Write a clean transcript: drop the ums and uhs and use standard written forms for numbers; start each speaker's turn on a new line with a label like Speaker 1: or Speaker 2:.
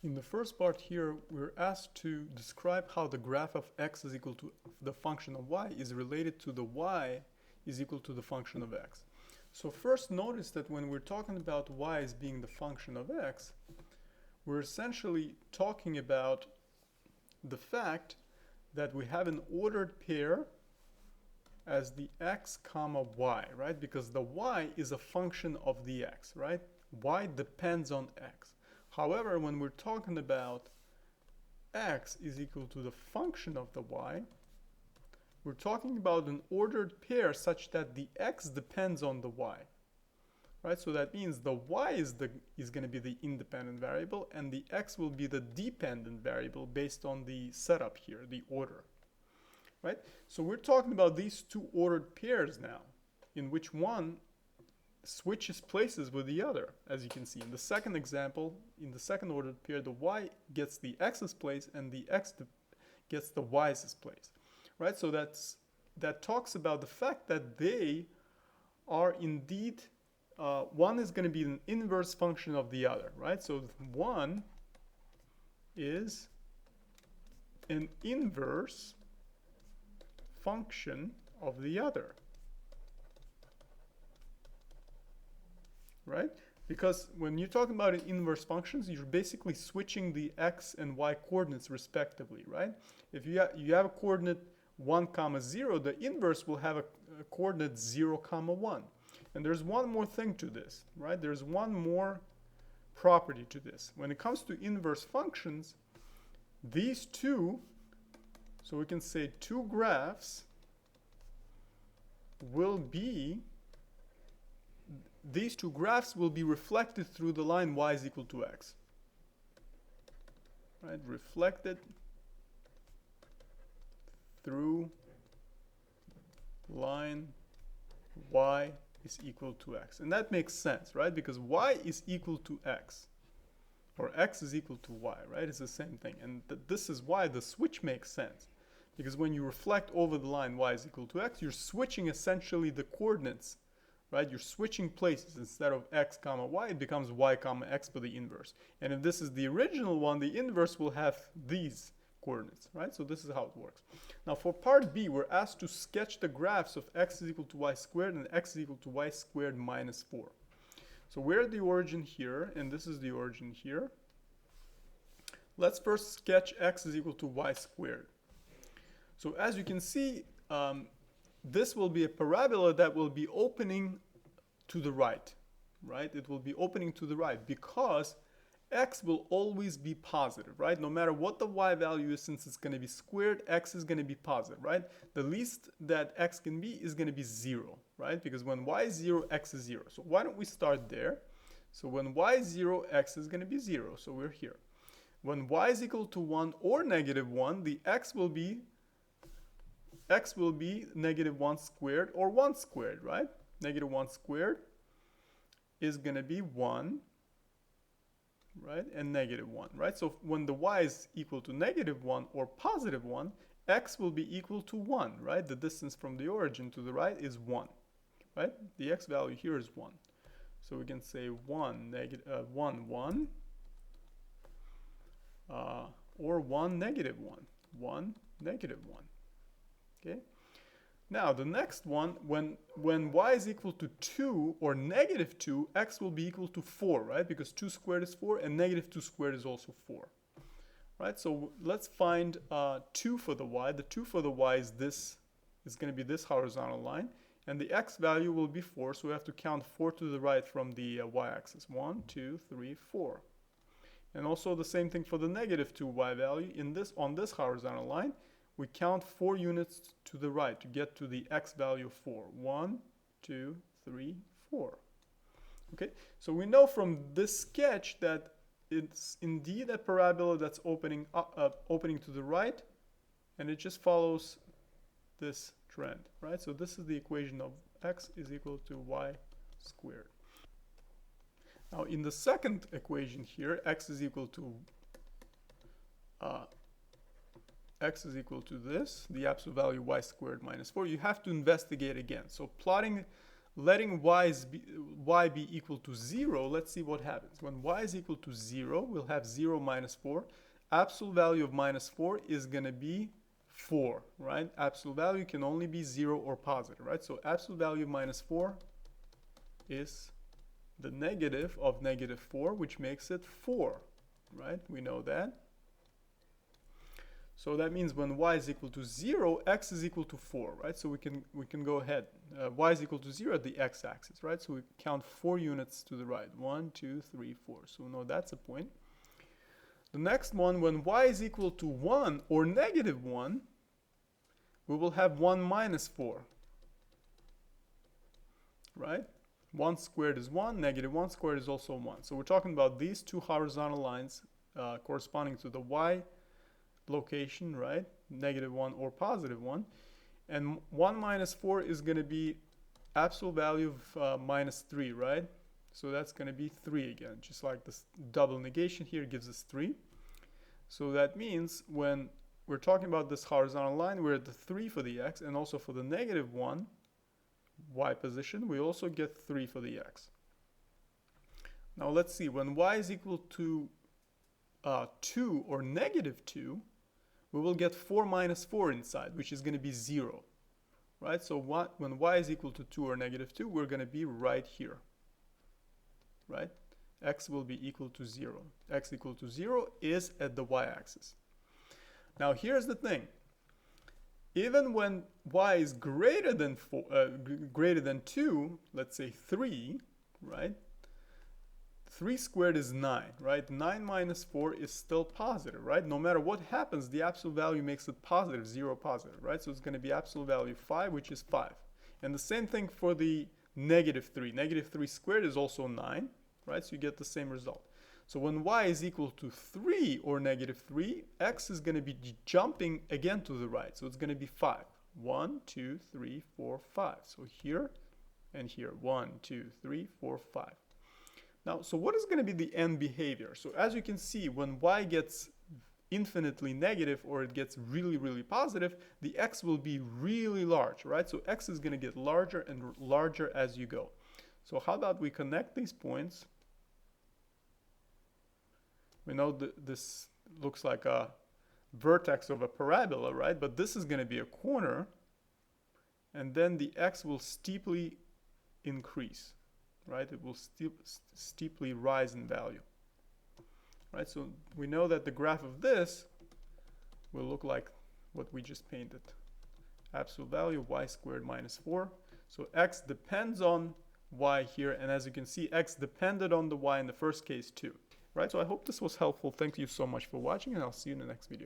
Speaker 1: In the first part here, we're asked to describe how the graph of x is equal to the function of y is related to the y is equal to the function of x. So first notice that when we're talking about y as being the function of x, we're essentially talking about the fact that we have an ordered pair as the x comma y, right? Because the y is a function of the x, right? Y depends on x. However, when we're talking about x is equal to the function of the y, we're talking about an ordered pair such that the x depends on the y, right? So that means the y is going to be the independent variable and the x will be the dependent variable based on the setup here, the order, right? So we're talking about these two ordered pairs now, in which one switches places with the other. As you can see in the second example, in the second ordered pair, the y gets the x's place and the x gets the y's place, right? So that talks about the fact that they are indeed one is going to be an inverse function of the other, right? So one is an inverse function of the other, right? Because when you're talking about inverse functions, you're basically switching the x and y coordinates respectively, right? If you have a coordinate 1 comma 0, the inverse will have a coordinate 0 comma 1. And there's one more thing to this, right? There's one more property to this. When it comes to inverse functions, these two, so we can say two graphs will be, these two graphs will be reflected through the line y is equal to x, right? Reflected through line y is equal to x. And that makes sense, right? Because y is equal to x, or x is equal to y, right? It's the same thing. And this is why the switch makes sense. Because when you reflect over the line y is equal to x, you're switching essentially the coordinates, right? You're switching places. Instead of x comma y, it becomes y comma x for the inverse. And if this is the original one, the inverse will have these coordinates, right? So this is how it works. Now for part B, we're asked to sketch the graphs of x is equal to y squared and x is equal to y squared minus 4. So we're the origin here, and this is the origin here. Let's first sketch x is equal to y squared. So as you can see, this will be a parabola that will be opening to the right, right? It will be opening to the right because x will always be positive, right? No matter what the y value is, since it's going to be squared, x is going to be positive, right? The least that x can be is going to be 0, right? Because when y is 0, x is 0. So why don't we start there? So when y is 0, x is going to be 0. So we're here. When y is equal to 1 or negative 1, the x will be negative 1 squared or 1 squared, right? Negative 1 squared is going to be 1, right? And negative 1, right? So when the y is equal to negative 1 or positive 1, x will be equal to 1, right? The distance from the origin to the right is 1, right? The x value here is 1. So we can say 1, 1, or 1, negative 1, 1, negative 1. Okay. Now the next one, when y is equal to 2 or negative 2, x will be equal to 4, right? Because 2 squared is 4 and negative 2 squared is also 4. Right? So let's find 2 for the y. The 2 for the y is this, is going to be this horizontal line. And the x value will be 4, so we have to count 4 to the right from the y-axis. 1, 2, 3, 4. And also the same thing for the negative 2y value. On this horizontal line, we count 4 units to the right to get to the x value of 4. 1, 2, 3, 4. Okay, so we know from this sketch that it's indeed a parabola that's opening to the right, and it just follows this trend, right? So this is the equation of x is equal to y squared. Now in the second equation here, x is equal to this, the absolute value y squared minus 4. You have to investigate again. So plotting letting y be equal to 0, let's see what happens. When y is equal to 0, we'll have 0 minus 4. Absolute value of minus 4 is going to be 4, right? Absolute value can only be 0 or positive, right? So absolute value of minus 4 is the negative of negative 4, which makes it 4, right? We know that. So that means when y is equal to 0, x is equal to 4, right? So we can go ahead. Y is equal to 0 at the x-axis, right? So we count 4 units to the right. 1, 2, 3, 4. So we know that's a point. The next one, when y is equal to 1 or negative 1, we will have 1 minus 4, right? 1 squared is 1, negative 1 squared is also 1. So we're talking about these two horizontal lines corresponding to the y location, right? Negative 1 or positive 1. And 1 minus 4 is going to be absolute value of minus 3, right? So that's going to be 3 again, just like this double negation here gives us 3. So that means when we're talking about this horizontal line, we're at the 3 for the x, and also for the negative 1 y position, we also get 3 for the x. Now let's see, when y is equal to 2 or negative 2, we will get 4 minus 4 inside, which is going to be 0, right? So when y is equal to 2 or negative 2, we're going to be right here, right? X will be equal to 0. X equal to 0 is at the y-axis. Now here's the thing. Even when y is greater than 2, let's say 3, right? 3 squared is 9, right? 9 minus 4 is still positive, right? No matter what happens, the absolute value makes it positive, 0 positive, right? So it's going to be absolute value 5, which is 5. And the same thing for the negative 3. Negative 3 squared is also 9, right? So you get the same result. So when y is equal to 3 or negative 3, x is going to be jumping again to the right. So it's going to be 5. 1, 2, 3, 4, 5. So here and here. 1, 2, 3, 4, 5. Now, so what is going to be the end behavior? So as you can see, when y gets infinitely negative or it gets really, really positive, the x will be really large, right? So x is going to get larger and larger as you go. So how about we connect these points? We know this looks like a vertex of a parabola, right? But this is going to be a corner, and then the x will steeply increase, right? It will steeply rise in value, right? So we know that the graph of this will look like what we just painted. Absolute value y squared minus 4. So x depends on y here, and as you can see, x depended on the y in the first case too. Right, so I hope this was helpful. Thank you so much for watching, and I'll see you in the next video.